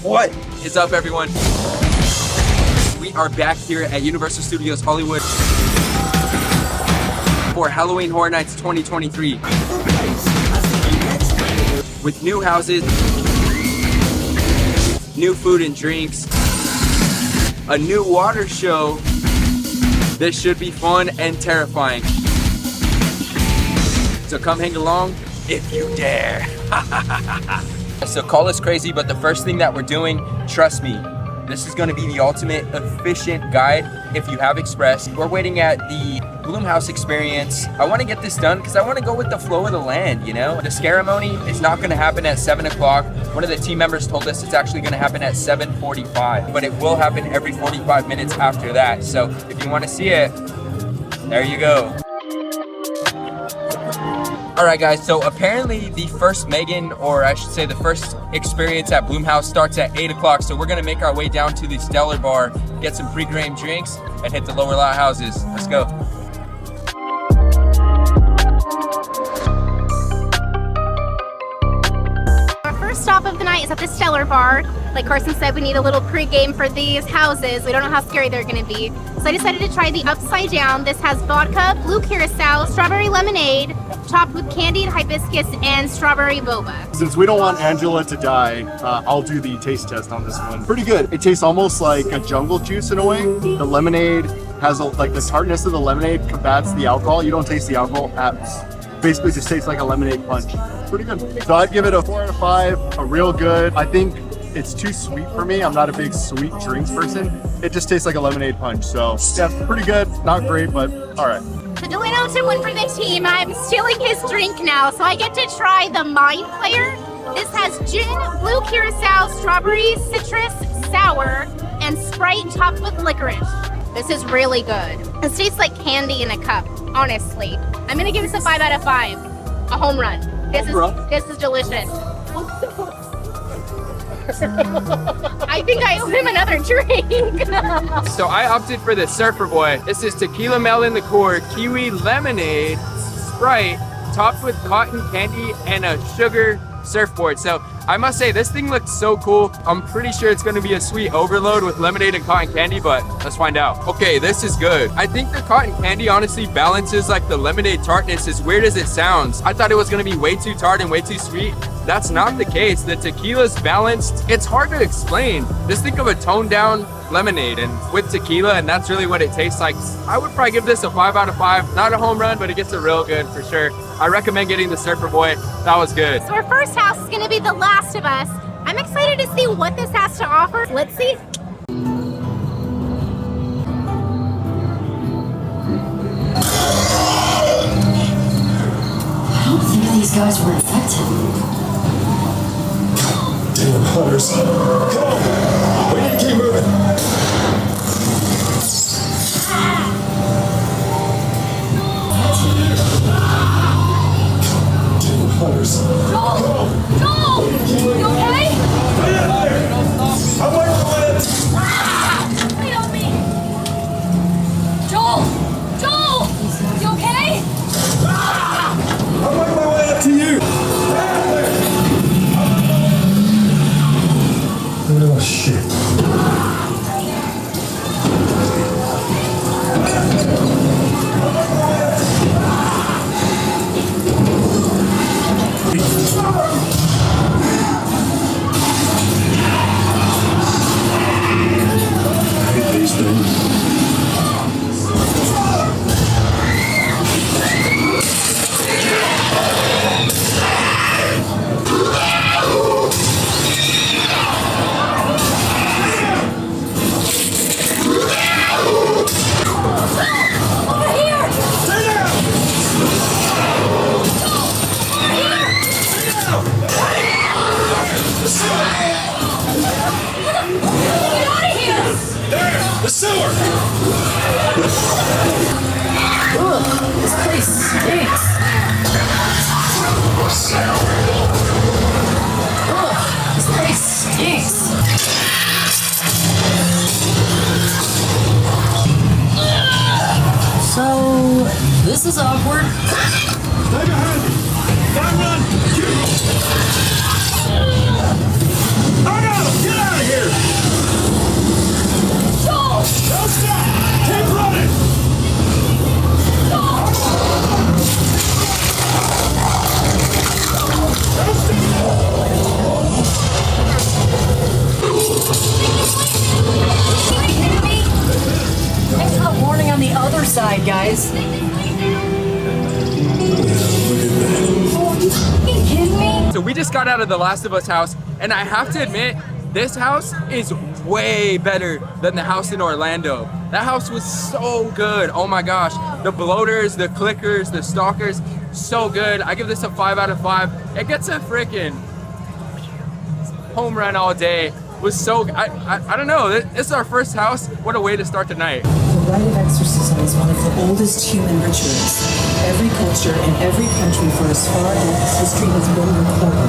What is up, everyone? We are back here at Universal Studios Hollywood for Halloween Horror Nights 2023 with new houses, new food and drinks, a new water show. This should be fun and terrifying. So come hang along if you dare. So call us crazy, but the first thing that we're doing, trust me, this is gonna be the ultimate efficient guide if you have Express. We're waiting at the Blum house experience. I wanna get this done because I wanna go with the flow of the land, you know? The ceremony is not gonna happen at 7 o'clock. One of the team members told us it's actually gonna happen at 7:45, but it will happen every 45 minutes after that. So if you wanna see it, there you go. All right, guys, so apparently the first Megan, or I should say the first experience at Blum House starts at 8 o'clock. So we're gonna make our way down to the Stellar Bar, get some pre-game drinks, and hit the lower lot houses. Let's go. Our first stop of the night is at the Stellar Bar. Like Carson said, we need a little pre-game for these houses. We don't know how scary they're gonna be. So I decided to try the Upside Down. This has vodka, blue curacao, strawberry lemonade, topped with candied hibiscus and strawberry boba. Since we don't want Angela to die, I'll do the taste test on this one. Pretty good. It tastes almost like a jungle juice in a way. The lemonade has like the tartness of the lemonade combats the alcohol. You don't taste the alcohol. Basically just tastes like a lemonade punch. Pretty good. So I'd give it a 4 out of 5, a real good. I think it's too sweet for me. I'm not a big sweet drinks person. It just tastes like a lemonade punch. So yeah, pretty good. Not great, but all right. So Delano took one for the team. I'm stealing his drink now, so I get to try the Mind Flayer. This has gin, blue curacao, strawberry, citrus, sour, and Sprite topped with licorice. This is really good. It tastes like candy in a cup, honestly. I'm gonna give this a 5 out of 5. A home run. This is delicious. I think I owe him another drink. So I opted for the Surfer Boy. This is tequila melon liqueur, kiwi lemonade, Sprite, topped with cotton candy and a sugar surfboard. So I must say, this thing looks so cool. I'm pretty sure it's gonna be a sweet overload with lemonade and cotton candy, but let's find out. Okay, this is good. I think the cotton candy honestly balances like the lemonade tartness, as weird as it sounds. I thought it was gonna be way too tart and way too sweet. That's not the case. The tequila's balanced. It's hard to explain. Just think of a toned down lemonade and with tequila, and that's really what it tastes like. I would probably give this a 5 out of 5. Not a home run, but it gets a real good for sure. I recommend getting the Surfer Boy. That was good. So our first house is gonna be The Last of Us. I'm excited to see what this has to offer. Let's see. I don't think these guys were infected. Damn hunters. Come on! We need to keep moving. Damn hunters. Joel! Joel! You okay? I'm waiting for it! Wait on me! Joel! Joel! You okay? I'm making my way up to you! Oh shit. I hate these things. The sewer! Ugh, this place stinks. Ugh, this place stinks. So, this is awkward. Stay behind me! Don't run! Oh no! Get out of here! other side, guys. Look at that. Oh, you fucking kidding me? So we just got out of the Last of Us house, and I have to admit, this house is way better than the house in Orlando. That house was so good. Oh my gosh. The bloaters, the clickers, the stalkers, so good. I give this a 5 out of 5. It gets a freaking home run all day. Was so, I don't know. This is our first house. What a way to start the night. The rite of exorcism is one of the oldest human rituals. Every culture and every country for as far as history has been recorded.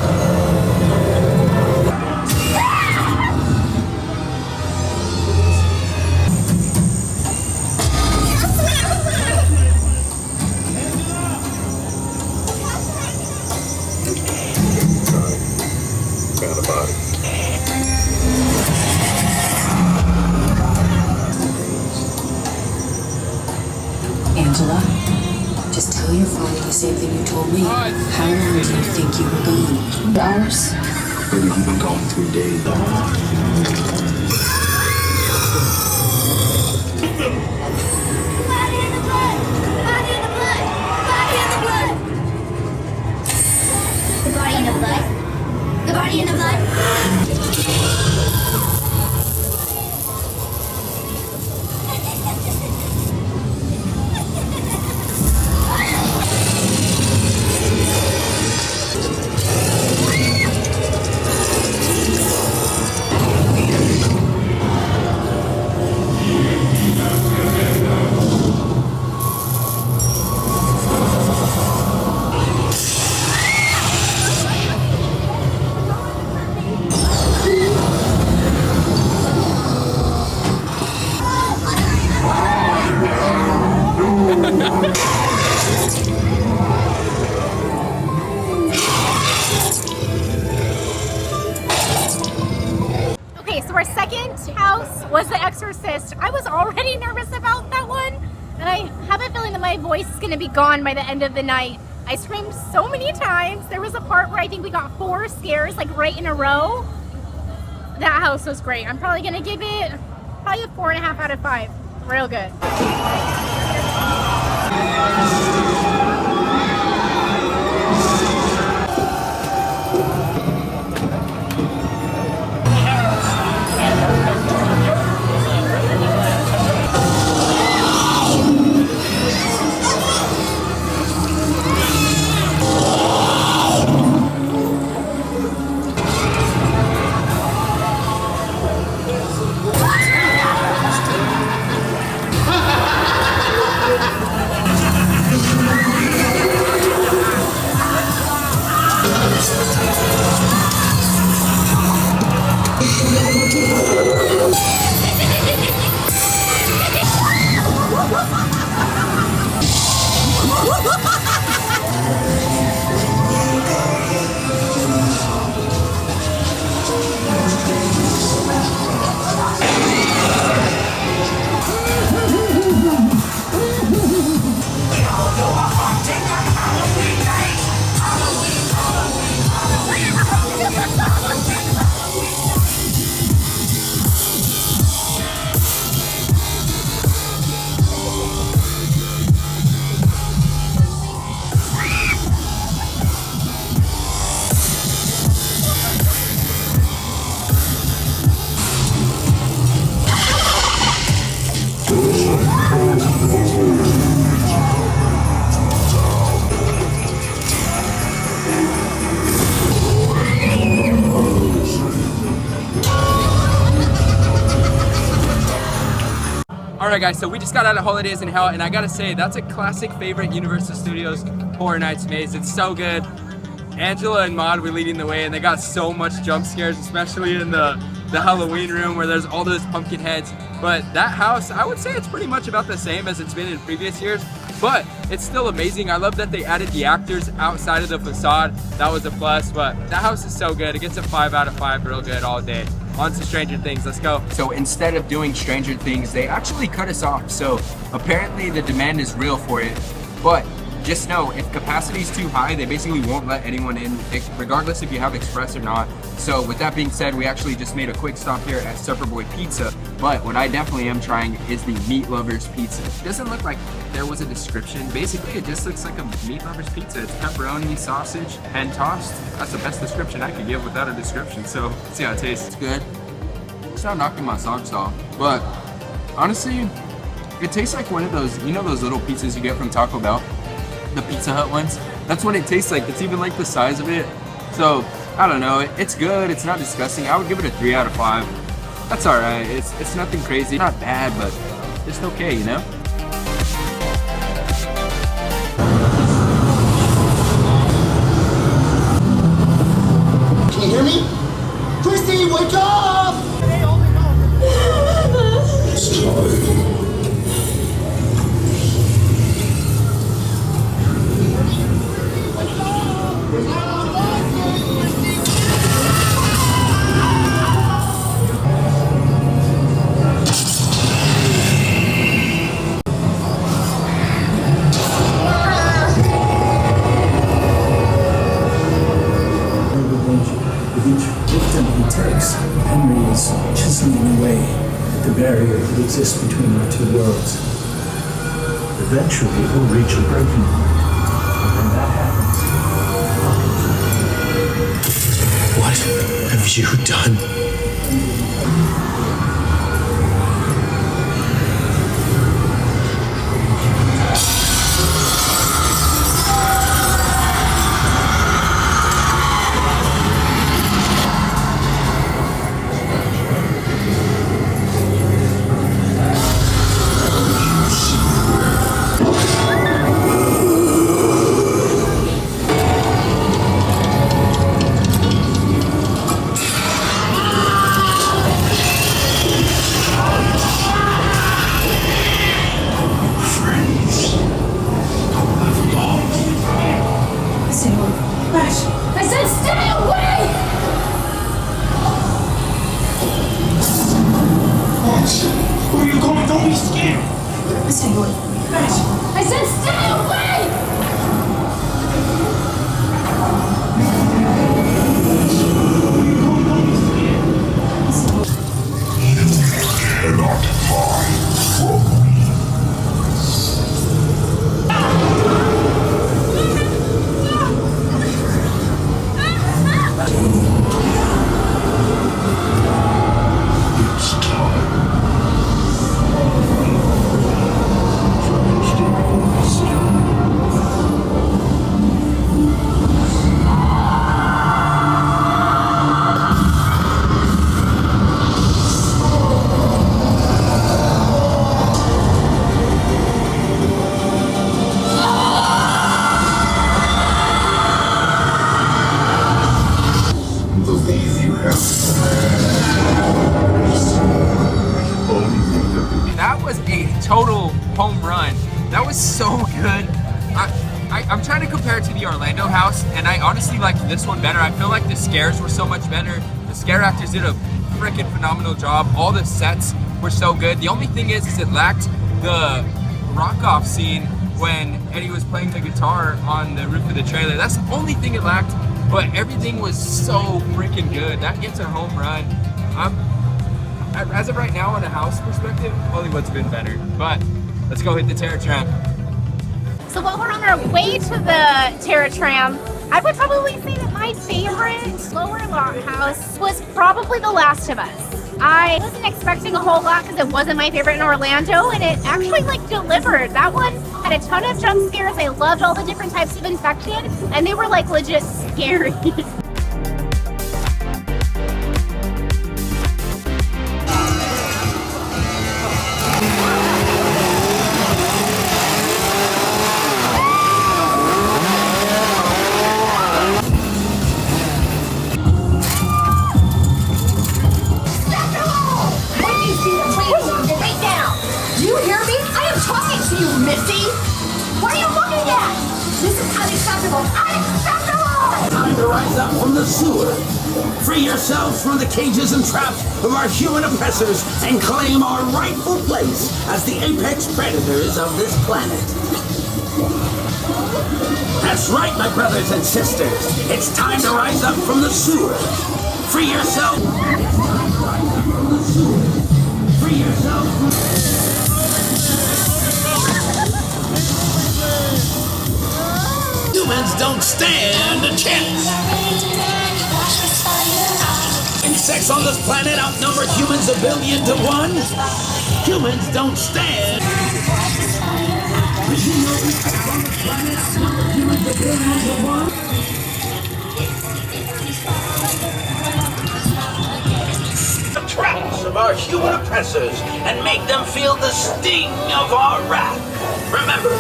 Found a body. Angela, just tell your father the same thing you told me. How long do you think you were gone? Hours? Maybe you've been gone 3 days. Body in the blood! Body in the blood! Body in the blood! The body in the blood? The body in the blood? Okay, so our second house was the Exorcist. I was already nervous about that one, and I have a feeling that my voice is going to be gone by the end of the night. I screamed so many times. There was a part where I think we got 4 scares like right in a row. That house was great. I'm probably going to give it probably a 4.5 out of 5. Real good. Alright guys, so we just got out of Holidayz in Hell, and I gotta say, that's a classic favorite Universal Studios Horror Nights maze. It's so good. Angela and Maud were leading the way, and they got so much jump scares, especially in the Halloween room where there's all those pumpkin heads. But that house, I would say it's pretty much about the same as it's been in previous years, but it's still amazing. I love that they added the actors outside of the facade. That was a plus, but that house is so good. It gets a 5 out of 5, real good all day. On to Stranger Things, let's go. So instead of doing Stranger Things, they actually cut us off. So apparently the demand is real for it, but just know if capacity is too high, they basically won't let anyone in, regardless if you have express or not. So with that being said, we actually just made a quick stop here at Surfer Boy Pizza, but what I definitely am trying is the Meat Lovers Pizza. It doesn't look like there was a description. Basically, it just looks like a Meat Lovers Pizza. It's pepperoni, sausage, and tossed. That's the best description I could give without a description. So let's see how it tastes. It's good. It's not knocking my socks off, but honestly, it tastes like one of those, you know those little pizzas you get from Taco Bell? The Pizza Hut ones? That's what it tastes like. It's even like the size of it. So, I don't know. It's good. It's not disgusting. I would give it a 3 out of 5. That's alright. It's nothing crazy. Not bad, but just okay, you know? Can you hear me? Christy, wake up! It's time. Henry is chiseling away at the barrier that exists between our two worlds. Eventually, it will reach a breaking point. And when that happens, What have you done? That was a total home run. That was so good. I'm trying to compare it to the Orlando house, and I honestly liked this one better. I feel like the scares were so much better. The scare actors did a freaking phenomenal job. All the sets were so good. The only thing is it lacked the rock-off scene when Eddie was playing the guitar on the roof of the trailer. That's the only thing it lacked, but everything was so freaking good. That gets a home run. As of right now, on a house perspective, Hollywood's been better. But let's go hit the Terror Tram. So while we're on our way to the Terror Tram, I would probably say that my favorite slower lot house was probably The Last of Us. I wasn't expecting a whole lot because it wasn't my favorite in Orlando, and it actually delivered. That one had a ton of jump scares. I loved all the different types of infection, and they were legit scary. Time to rise up from the sewer. Free yourselves from the cages and traps of our human oppressors and claim our rightful place as the apex predators of this planet. That's right, my brothers and sisters. It's time to rise up from the sewer. Free yourself. Free yourself. Humans don't stand a chance. Insects on this planet outnumber humans 1,000,000,000 to 1. Humans don't stand. The traps of our human oppressors and make them feel the sting of our wrath. Remember,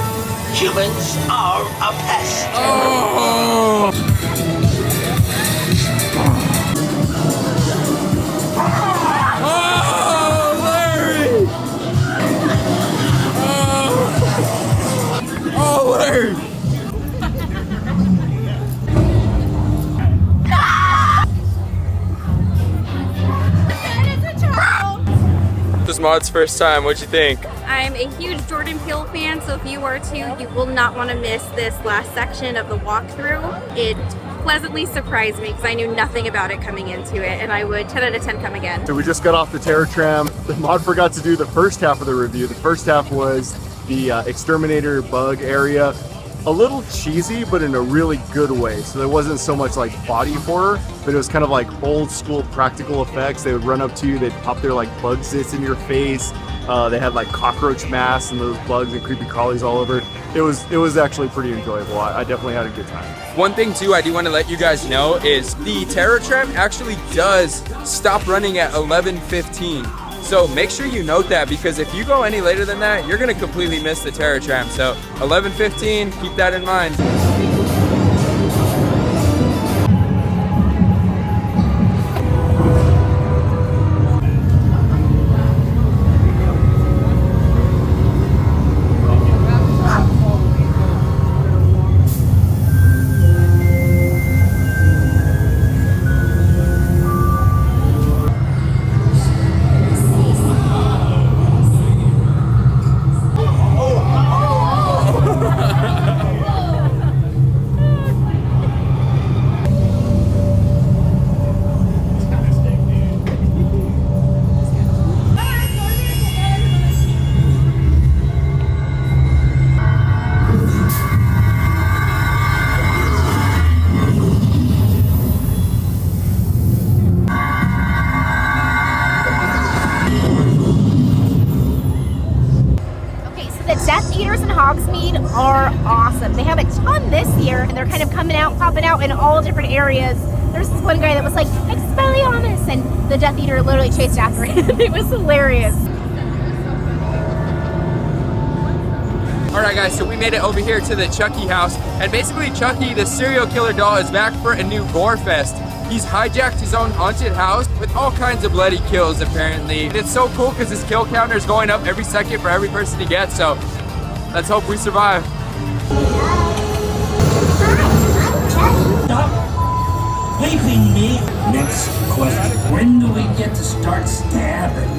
humans are a pest. Oh! Oh, Larry! Oh, Larry! This is Maud's first time. What'd you think? I'm a huge Jordan Peele fan, so if you are too, you will not want to miss this last section of the walkthrough. It pleasantly surprised me because I knew nothing about it coming into it, and I would 10 out of 10 come again. So we just got off the Terror Tram. Maud forgot to do the first half of the review. The first half was the Exterminator bug area. A little cheesy, but in a really good way. So there wasn't so much like body horror, but it was kind of like old school practical effects. They would run up to you, they'd pop their like bug zits in your face. They had like cockroach masks and those bugs and creepy crawlies all over. It was actually pretty enjoyable. I definitely had a good time. One thing too I do want to let you guys know is the Terror Tram actually does stop running at 11:15. So make sure you note that, because if you go any later than that, you're gonna completely miss the Terror Tram. So 11:15, keep that in mind. Are awesome. They have a ton this year, and they're kind of coming out, popping out in all different areas. There's this one guy that was like, Expelliarmus, and the Death Eater literally chased after him. It was hilarious. Alright guys, so we made it over here to the Chucky house, and basically Chucky, the serial killer doll, is back for a new gore fest. He's hijacked his own haunted house with all kinds of bloody kills apparently. And it's so cool because his kill counter is going up every second for every person he gets, so let's hope we survive. Stop leaving me. Next question. When do we get to start stabbing?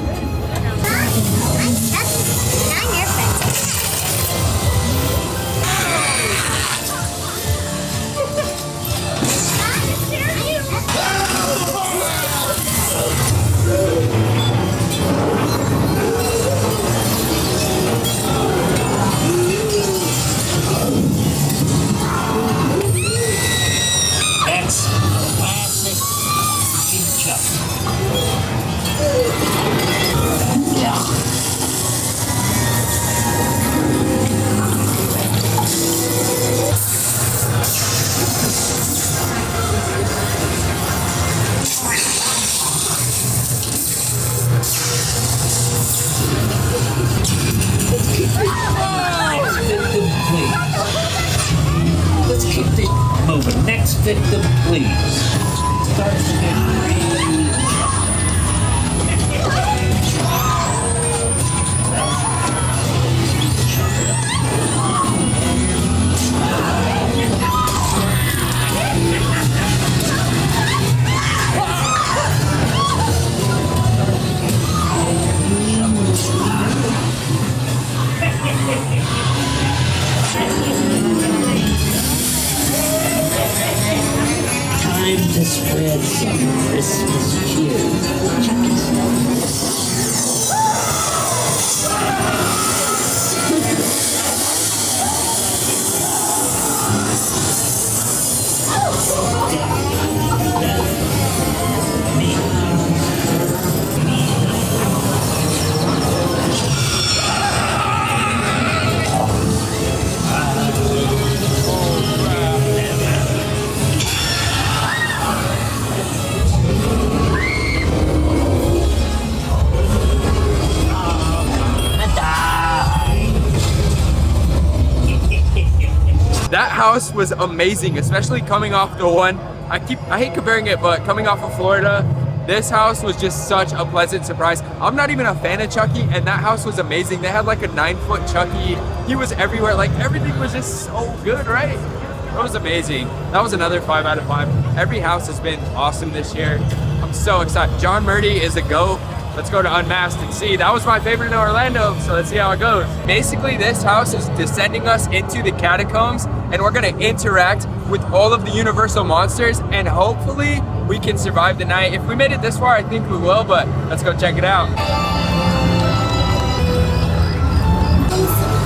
house was amazing, especially coming off the one. I hate comparing it, but coming off of Florida, this house was just such a pleasant surprise. I'm not even a fan of Chucky, and that house was amazing. They had like a 9-foot Chucky. He was everywhere. Like everything was just so good, right? It was amazing. That was another 5 out of 5. Every house has been awesome this year. I'm so excited. John Murdy is a GOAT. Let's go to Unmasked and see. That was my favorite in Orlando, so let's see how it goes. Basically, this house is descending us into the catacombs, and we're gonna interact with all of the Universal monsters, and hopefully we can survive the night. If we made it this far, I think we will, but let's go check it out.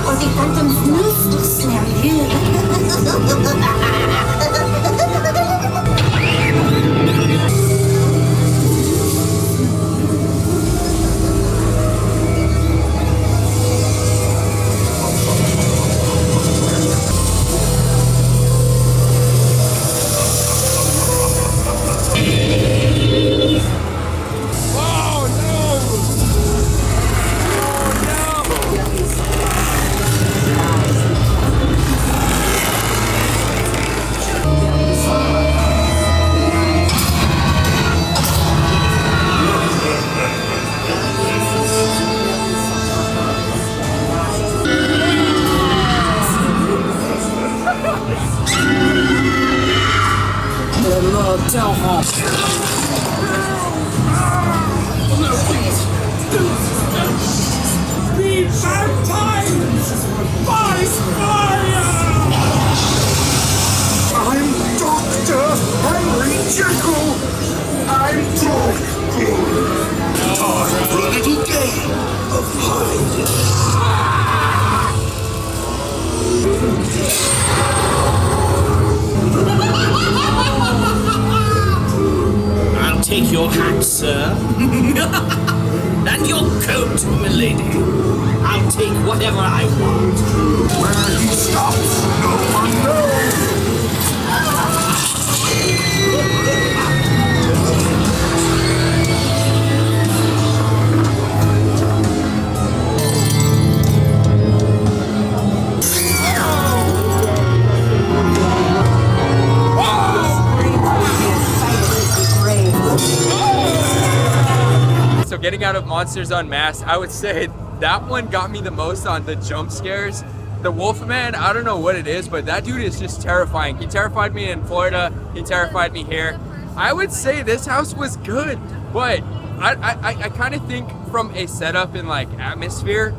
Or the phantom's nest to snare you. I'll take your hat, sir. And your coat, milady. I'll take whatever I want. Where he stops, no one knows. So getting out of Monsters Unmasked, I would say that one got me the most on the jump scares. The Wolfman, I don't know what it is, but that dude is just terrifying. He terrified me in Florida. He terrified me here. I would say this house was good, but I kind of think from a setup and like atmosphere,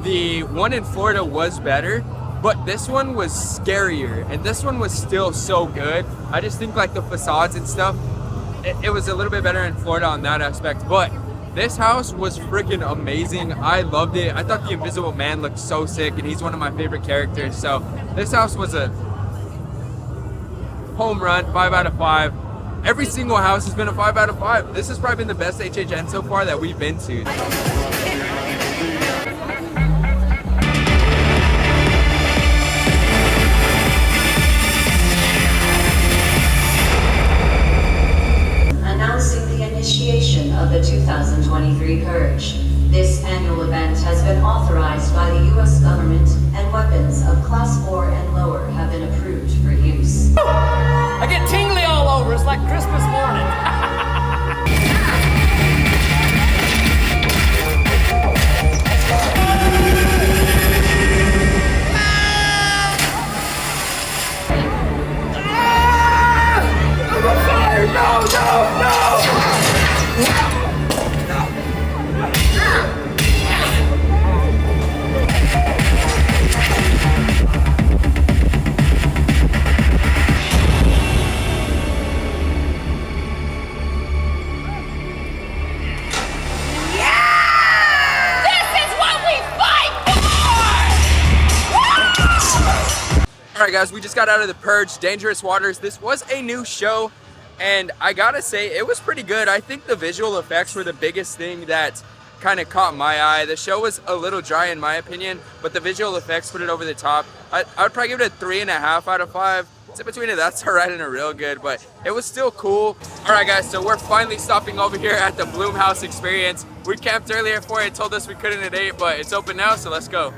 the one in Florida was better, but this one was scarier, and this one was still so good. I just think like the facades and stuff, it was a little bit better in Florida on that aspect, but this house was freaking amazing. I loved it. I thought the Invisible Man looked so sick, and he's one of my favorite characters. So this house was a home run, 5 out of 5. Every single house has been a 5 out of 5. This has probably been the best HHN so far that we've been to. Initiation of the 2023 Purge. This annual event has been authorized by the U.S. government, and weapons of Class 4 and lower have been approved for use. I get tingly all over. It's like Christmas morning. Alright guys, we just got out of the Purge, Dangerous Waters. This was a new show, and I gotta say, it was pretty good. I think the visual effects were the biggest thing that kind of caught my eye. The show was a little dry in my opinion, but the visual effects put it over the top. I would probably give it a 3.5 out of 5. It's in between a that's alright and a real good, but it was still cool. Alright guys, so we're finally stopping over here at the Blum House Experience. We camped earlier for it, told us we couldn't at 8, but it's open now, so let's go.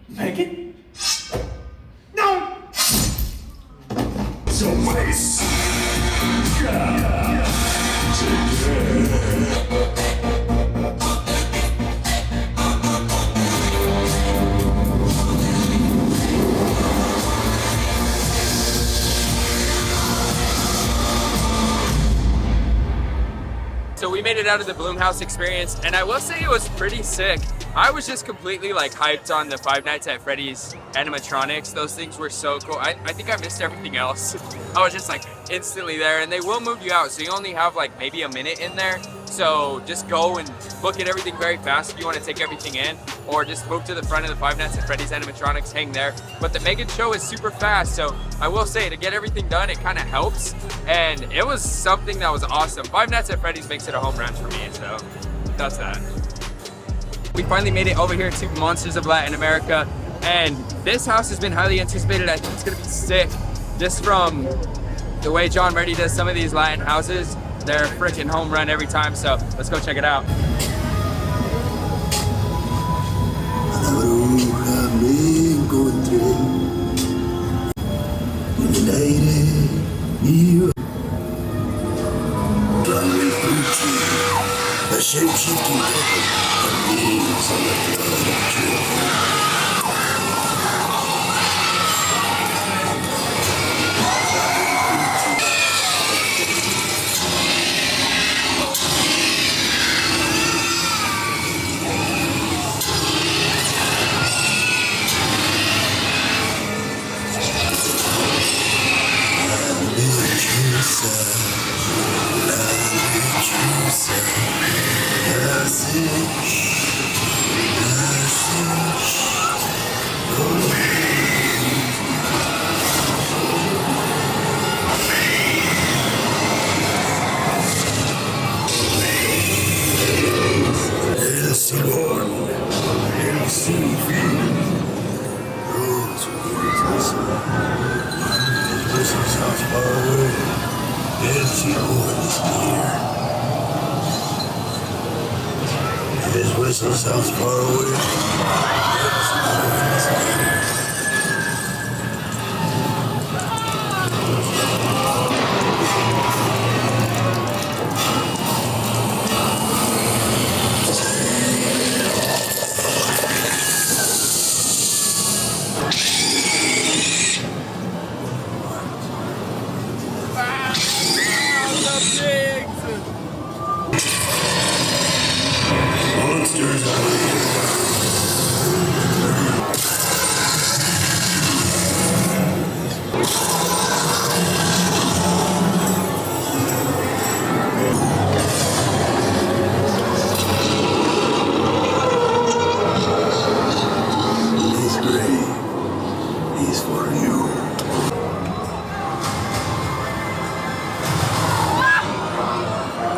Megan? No! So face. So we made it out of the Blum house experience, and I will say it was pretty sick. I was just completely like hyped on the Five Nights at Freddy's animatronics. Those things were so cool. I think I missed everything else. I was just like instantly there, and they will move you out, so you only have like maybe a minute in there. So just go and look at everything very fast if you want to take everything in, or just move to the front of the Five Nights at Freddy's animatronics, hang there. But the Megan show is super fast, so I will say to get everything done, it kind of helps. And it was something that was awesome. Five Nights at Freddy's makes it a home run for me, so that's that. We finally made it over here to Monsters of Latin America, and this house has been highly anticipated. I think it's gonna be sick. Just from the way John Reddy does some of these Latin houses, they're a freaking home run every time, so let's go check it out. A shape-shifting puppet leans on the blood of children. His whistle sounds far away.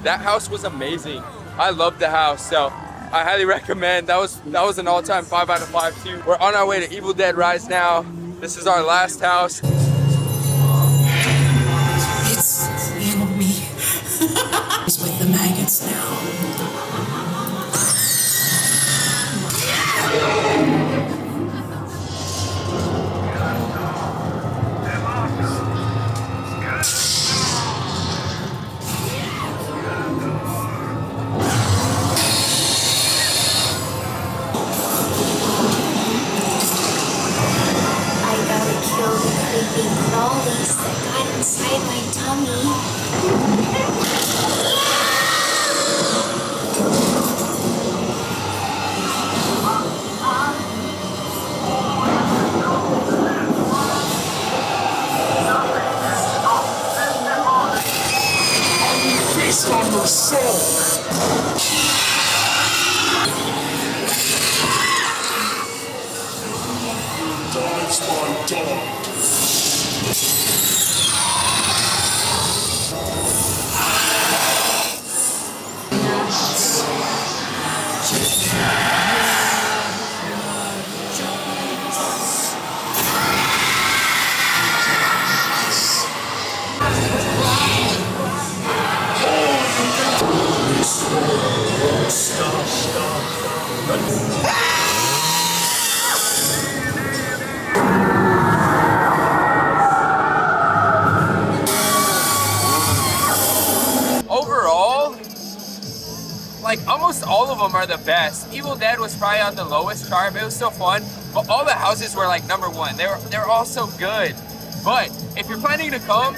That house was amazing. I loved the house, so I highly recommend. That was an all-time 5 out of 5 too. We're on our way to Evil Dead Rise now. This is our last house. It's you and me. It's with the maggots now. I gotta kill the creepy are the best. Evil Dead was probably on the lowest chart. It was still fun, but all the houses were like #1. They're all so good. But if you're planning to come,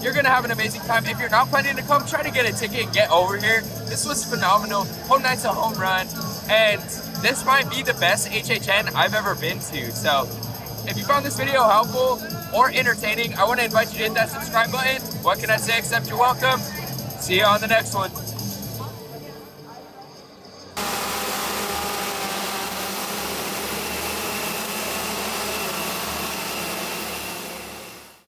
you're gonna have an amazing time. If you're not planning to come, try to get a ticket and get over here. This was phenomenal. Home night's a home run, and this might be the best HHN I've ever been to. So if you found this video helpful or entertaining, I want to invite you to hit that subscribe button. What can I say except you're welcome? See you on the next one.